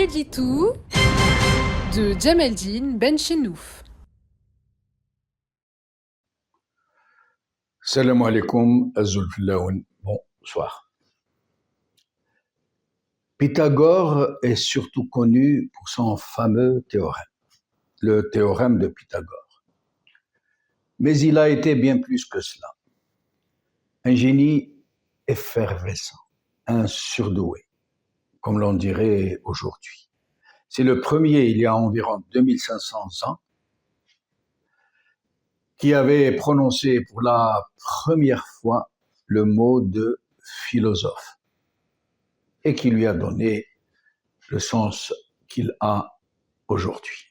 Yajitou de Djameldine Benchenouf. Salam alaikum, Azulfilaoun. Bonsoir. Pythagore est surtout connu pour son fameux théorème, le théorème de Pythagore. Mais il a été bien plus que cela. Un génie effervescent, un surdoué, comme l'on dirait aujourd'hui. C'est le premier, il y a environ 2500 ans, qui avait prononcé pour la première fois le mot de philosophe et qui lui a donné le sens qu'il a aujourd'hui.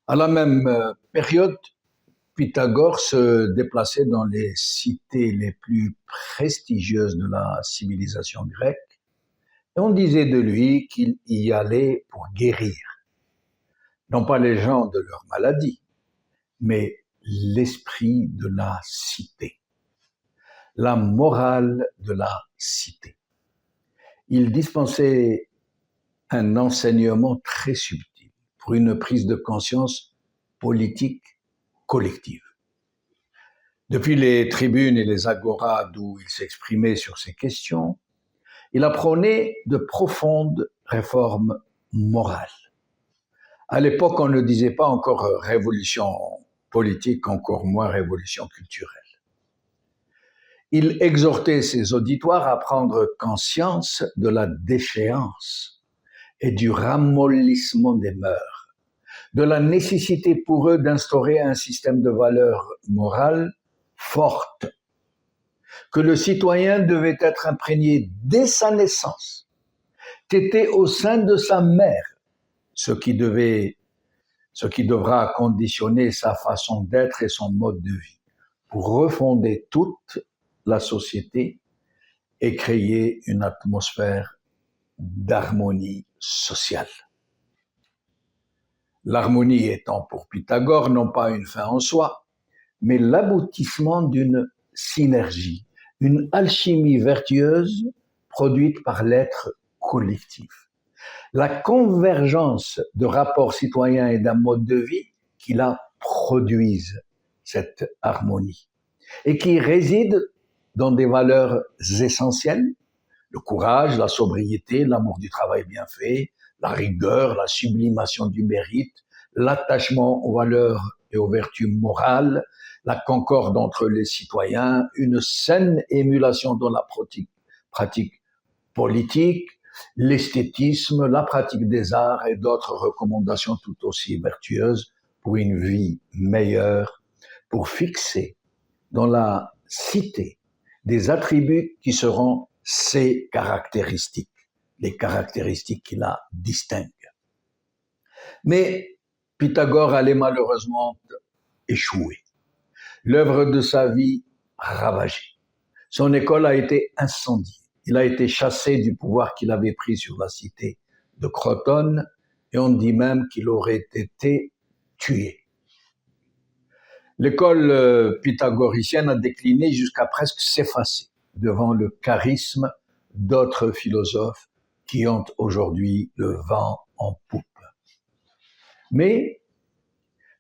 À la même période, Pythagore se déplaçait dans les cités les plus prestigieuses de la civilisation grecque et on disait de lui qu'il y allait pour guérir, non pas les gens de leur maladie, mais l'esprit de la cité, la morale de la cité. Il dispensait un enseignement très subtil pour une prise de conscience politique collective. Depuis les tribunes et les agoras d'où il s'exprimait sur ces questions, il apprenait de profondes réformes morales. À l'époque, on ne disait pas encore révolution politique, encore moins révolution culturelle. Il exhortait ses auditoires à prendre conscience de la déchéance et du ramollissement des mœurs, de la nécessité pour eux d'instaurer un système de valeurs morales fortes, que le citoyen devait être imprégné dès sa naissance, tété au sein de sa mère, ce qui devra conditionner sa façon d'être et son mode de vie, pour refonder toute la société et créer une atmosphère d'harmonie sociale. L'harmonie étant pour Pythagore non pas une fin en soi, mais l'aboutissement d'une synergie, une alchimie vertueuse produite par l'être collectif. La convergence de rapports citoyens et d'un mode de vie qui la produisent, cette harmonie, et qui réside dans des valeurs essentielles, le courage, la sobriété, l'amour du travail bien fait, la rigueur, la sublimation du mérite, l'attachement aux valeurs et aux vertus morales, la concorde entre les citoyens, une saine émulation dans la pratique politique, l'esthétisme, la pratique des arts et d'autres recommandations tout aussi vertueuses pour une vie meilleure, pour fixer dans la cité des attributs qui seront ses caractéristiques, les caractéristiques qui la distinguent. Mais Pythagore allait malheureusement échouer. L'œuvre de sa vie ravagée. Son école a été incendiée. Il a été chassé du pouvoir qu'il avait pris sur la cité de Crotone et on dit même qu'il aurait été tué. L'école pythagoricienne a décliné jusqu'à presque s'effacer devant le charisme d'autres philosophes qui ont aujourd'hui le vent en poupe. Mais,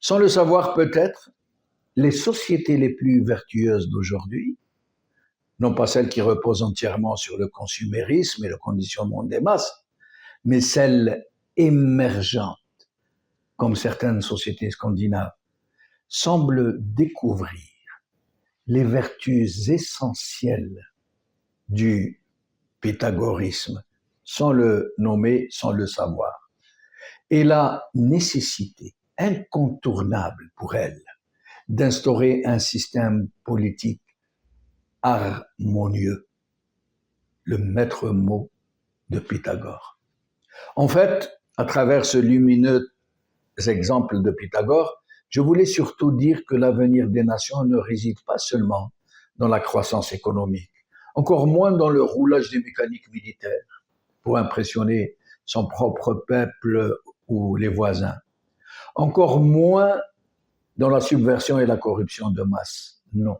sans le savoir peut-être, les sociétés les plus vertueuses d'aujourd'hui, non pas celles qui reposent entièrement sur le consumérisme et le conditionnement des masses, mais celles émergentes, comme certaines sociétés scandinaves, semblent découvrir les vertus essentielles du pythagorisme, sans le nommer, sans le savoir, et la nécessité incontournable pour elles d'instaurer un système politique harmonieux, le maître mot de Pythagore. En fait, à travers ce lumineux exemple de Pythagore, je voulais surtout dire que l'avenir des nations ne réside pas seulement dans la croissance économique, encore moins dans le roulage des mécaniques militaires pour impressionner son propre peuple ou les voisins, encore moins dans la subversion et la corruption de masse. Non.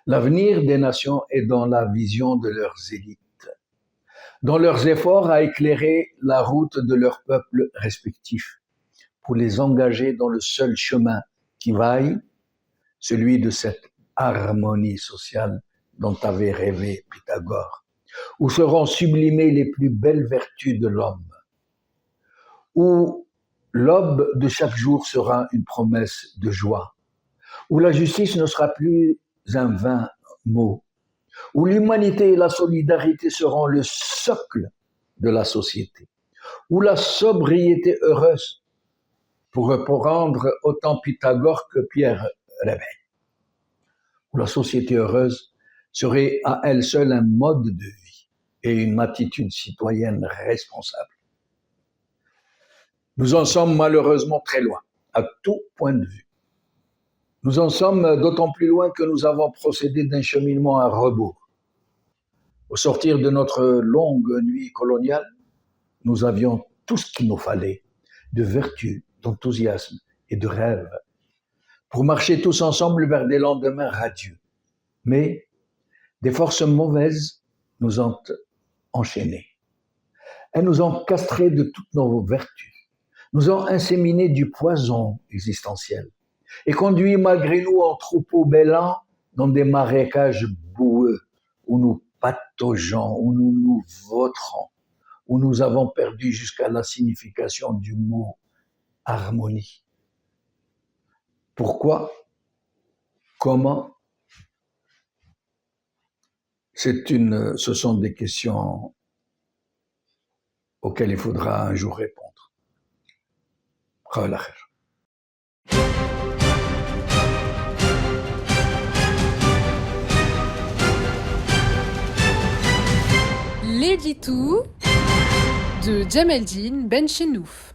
L'avenir des nations est dans la vision de leurs élites, dans leurs efforts à éclairer la route de leurs peuples respectifs, pour les engager dans le seul chemin qui vaille, celui de cette harmonie sociale dont avait rêvé Pythagore, où seront sublimées les plus belles vertus de l'homme, où l'aube de chaque jour sera une promesse de joie, où la justice ne sera plus un vain mot, où l'humanité et la solidarité seront le socle de la société, où la sobriété heureuse, pour reprendre autant Pythagore que Pierre Réveil, où la société heureuse serait à elle seule un mode de vie et une attitude citoyenne responsable. Nous en sommes malheureusement très loin, à tout point de vue. Nous en sommes d'autant plus loin que nous avons procédé d'un cheminement à rebours. Au sortir de notre longue nuit coloniale, nous avions tout ce qu'il nous fallait, de vertu, d'enthousiasme et de rêve, pour marcher tous ensemble vers des lendemains radieux. Mais des forces mauvaises nous ont enchaînés. Elles nous ont castrés de toutes nos vertus, nous ont inséminé du poison existentiel et conduit malgré nous en troupeaux bêlants dans des marécages boueux où nous pataugeons, où nous nous vautrons, où nous avons perdu jusqu'à la signification du mot harmonie. Pourquoi? Comment? Ce sont des questions auxquelles il faudra un jour répondre. L'édito de Djemeldine Benchenouf.